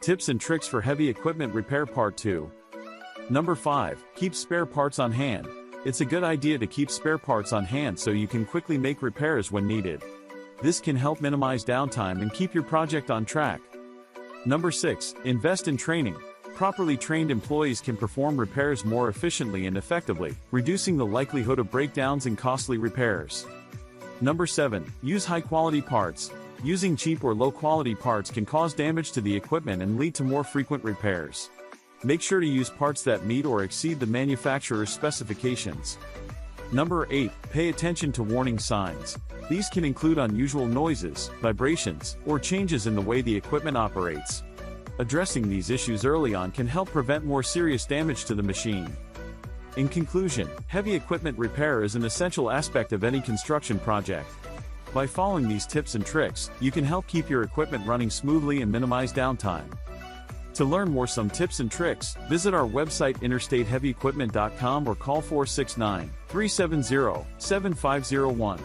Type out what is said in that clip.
Tips and tricks for heavy equipment repair part 2. Number 5. Keep spare parts on hand. It's a good idea to keep spare parts on hand so you can quickly make repairs when needed. This can help minimize downtime and keep your project on track. Number 6. Invest in training. Properly trained employees can perform repairs more efficiently and effectively, reducing the likelihood of breakdowns and costly repairs. Number 7. Use high-quality parts. Using cheap or low-quality parts can cause damage to the equipment and lead to more frequent repairs. Make sure to use parts that meet or exceed the manufacturer's specifications. Number 8. Pay attention to warning signs. These can include unusual noises, vibrations, or changes in the way the equipment operates. Addressing these issues early on can help prevent more serious damage to the machine. In conclusion, heavy equipment repair is an essential aspect of any construction project. By following these tips and tricks, you can help keep your equipment running smoothly and minimize downtime. To learn more some tips and tricks, visit our website interstateheavyequipment.com or call 469-370-7501.